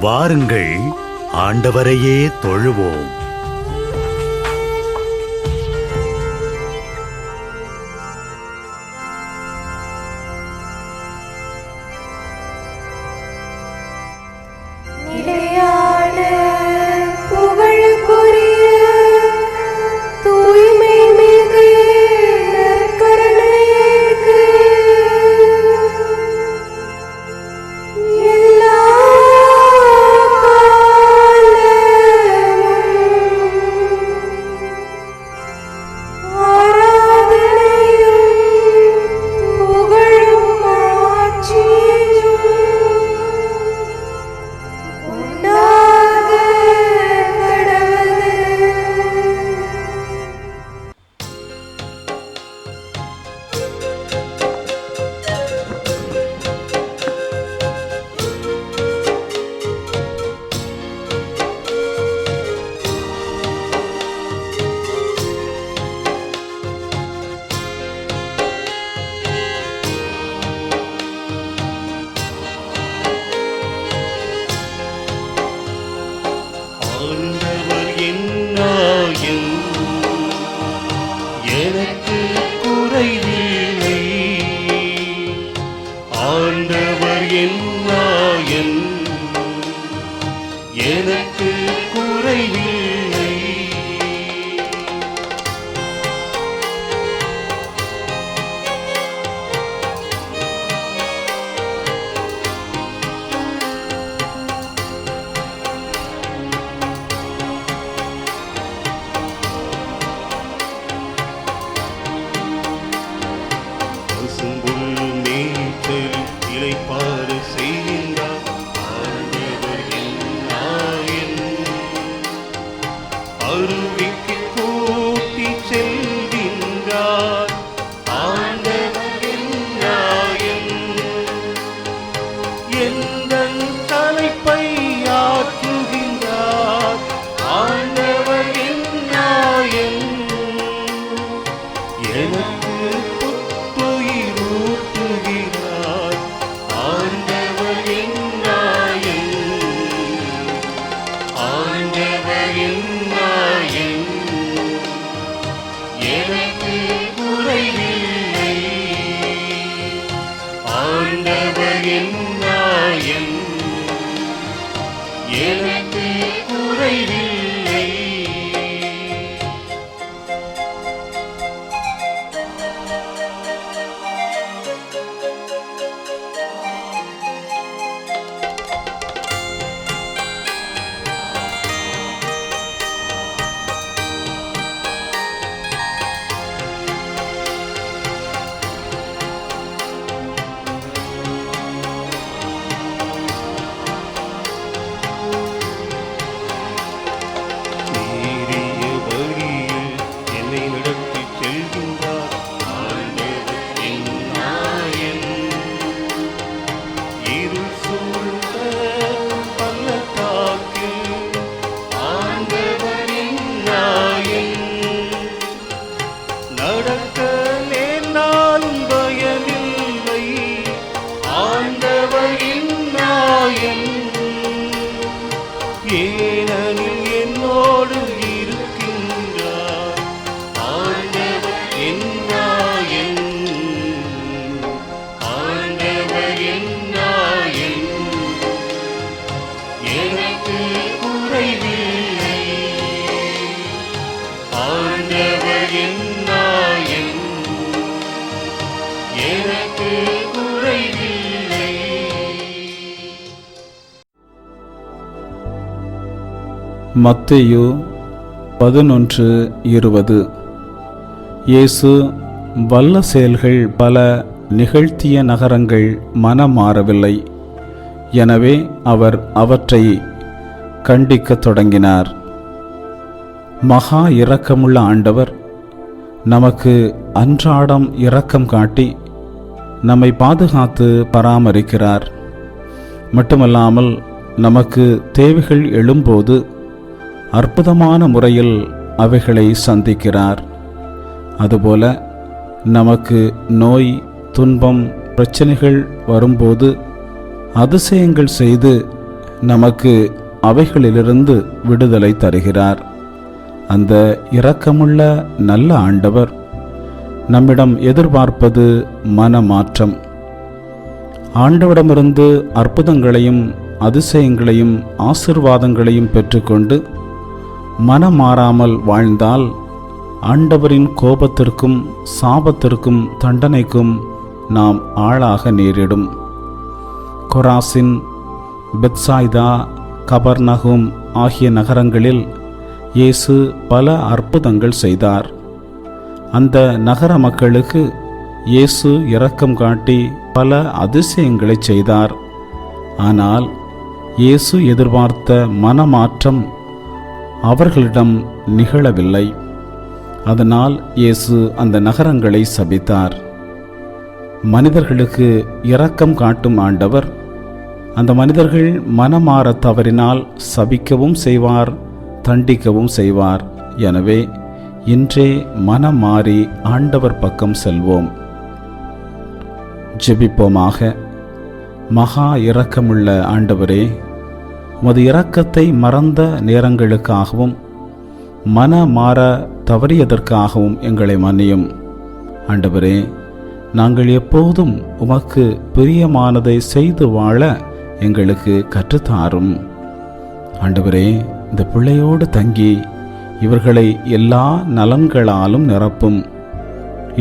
வாருங்கள், ஆண்டவரையே தொழுவோம். எனக்கு குறைவில்லை, ஆண்டவர் என் நாயன், எனக்கு குறைவில்லை. இளைப்பாறு செய்கின்றார் ஆண்டவர் என் நாயன், அருவிக்கு கூட்டி செல்கின்றார் ஆண்டவர் என் நாயன், எந்தன் தலைப்பை ஆற்றுகின்றார் ஆண்டவர் என் நாயன், எனக்கு எனக்கு குறைவில்லை. ஏனெனில் என்னோடு இருக்கின்றார் ஆண்டவர் என் நாயன், ஆண்டவர் என் நாயன், எனக்கு குறைவில்லை, ஆண்டவர் என் நாயன், எனக்கு குறைவில்லை. மத்தேயு 11:20. இயேசு வல்ல செயல்கள் பல நிகழ்த்திய நகரங்கள் மனம் மாறவில்லை. எனவே அவர் அவற்றை கண்டிக்கத் தொடங்கினார். மகா இரக்கமுள்ள ஆண்டவர் நமக்கு அன்றாடம் இரக்கம் காட்டி நம்மை பாதுகாத்து பராமரிக்கிறார். மட்டுமல்லாமல் நமக்கு தேவைகள் எழும்போது அற்புதமான முறையில் அவைகளை சந்திக்கிறார். அதுபோல நமக்கு நோய், துன்பம், பிரச்சனைகள் வரும்போது அதிசயங்கள் செய்து நமக்கு அவைகளிலிருந்து விடுதலை தருகிறார். அந்த இரக்கமுள்ள நல்ல ஆண்டவர் நம்மிடம் எதிர்பார்ப்பது மனமாற்றம். ஆண்டவரிடமிருந்து அற்புதங்களையும் அதிசயங்களையும் ஆசீர்வாதங்களையும் பெற்றுக்கொண்டு மனம் மாறாமல் வாழ்ந்தால் ஆண்டவரின் கோபத்திற்கும் சாபத்திற்கும் தண்டனைக்கும் நாம் ஆளாக நேரிடும். கொராசின், பெத்சாய்தா, கபர்நகும் ஆகிய நகரங்களில் இயேசு பல அற்புதங்கள் செய்தார். அந்த நகர மக்களுக்கு இயேசு இரக்கம் காட்டி பல அதிசயங்களை செய்தார். ஆனால் இயேசு எதிர்பார்த்த மனமாற்றம் அவர்களிடம் நிகழவில்லை. அதனால் இயேசு அந்த நகரங்களை சபித்தார். மனிதர்களுக்கு இரக்கம் காட்டும் ஆண்டவர் அந்த மனிதர்கள் மனமாற தவறினால் சபிக்கவும் செய்வார், தண்டிக்கவும் செய்வார். எனவே இன்றே மனம் மாறி ஆண்டவர் பக்கம் செல்வோம். ஜெபிப்போமாக. மகா இரக்கமுள்ள ஆண்டவரே, உமது இரக்கத்தை மறந்த நேரங்களுக்காகவும் மன மாற தவறியதற்காகவும் எங்களை மன்னியும். ஆண்டவரே, நாங்கள் எப்போதும் உமக்கு பிரியமானதை செய்து வாழ எங்களுக்கு கற்றுத்தாரும். ஆண்டவரே, இந்த பிள்ளையோடு தங்கி இவர்களை எல்லா நலன்களாலும் நிரப்பும்.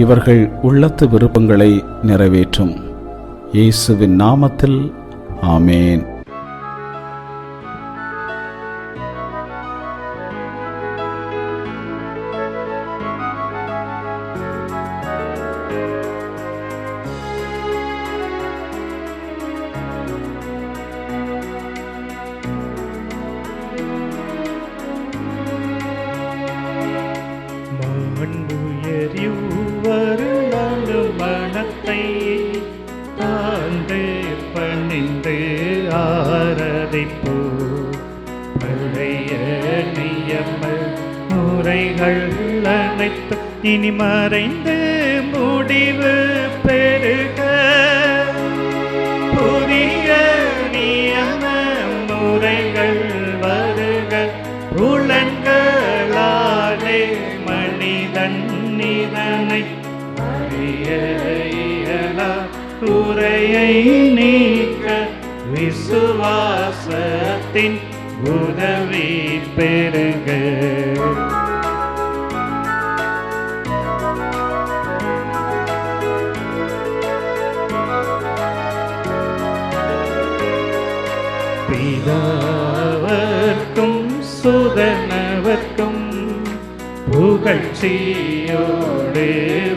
இவர்கள் உள்ளத்து விருப்பங்களை நிறைவேற்றும். இயேசுவின் நாமத்தில் ஆமேன். மனத்தை தாழ்ந்து பணிந்து ஆராதிப்போ. பழைய நியம முறைகள் அனைத்து இனி மறைந்து முடிவு பெருக. புதிய நியம முறைகள் வருக. புலன்களாலே மனிதன் இதனை அறிய இயலா. குறையை நீக்க விசுவாசத்தின் உதவி பெருக. பிதாவர்க்கும் சுதனவர்க்கும் புகழ்ச்சியோடு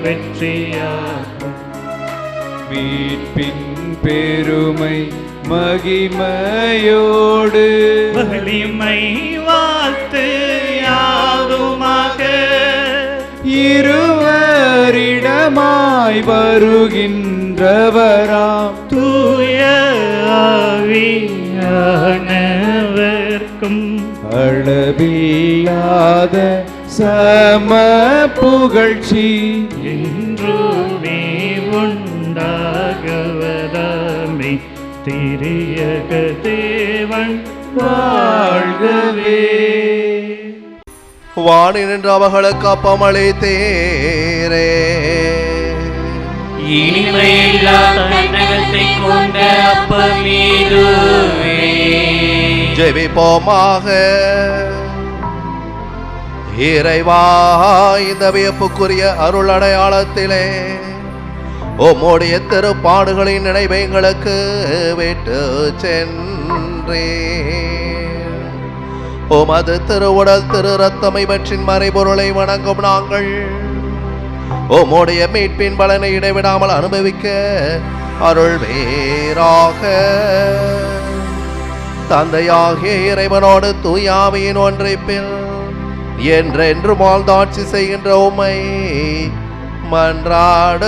வெற்றியாகும். மீட்பின் பெருமை மகிமையோடு வலிமை வாழ்த்து யாதுமாக. இருவரிடமாய் வருகின்றவராம் தூய ஆவியானவர்க்கும் அளவில்லாத சம புகழ்ச்சி என்றுமே உண்டாகுவதாமே. திரியக தேவன் வாழ்கவே. வானின்று அவர்களுக்கு அப்பமளித்தீரே. இனிமையில்லா தன்னகத்தை கொண்ட அப்பமீதுவே. ஜெபிப்போமாக. இறைவா, இந்த வியப்புக்குரிய அருள் அடையாளத்திலே உம்முடைய திருப்பாடுகளின் நினைவை எங்களுக்கு விட்டு சென்றீர். உமது திருவுடல் திரு ரத்தம் இவற்றின் மறைபொருளை வணங்கும் நாங்கள் உம்முடைய மீட்பின் பலனை இடைவிடாமல் அனுபவிக்க அருள் வேறாக. தந்தையாகிய இறைவனோடு தூயாவியின் ஒன்றிப்பில் என்றென்று வாழ்ந்தாட்சி செய்கின்ற உம்மை மன்றாடுகின்றோம்.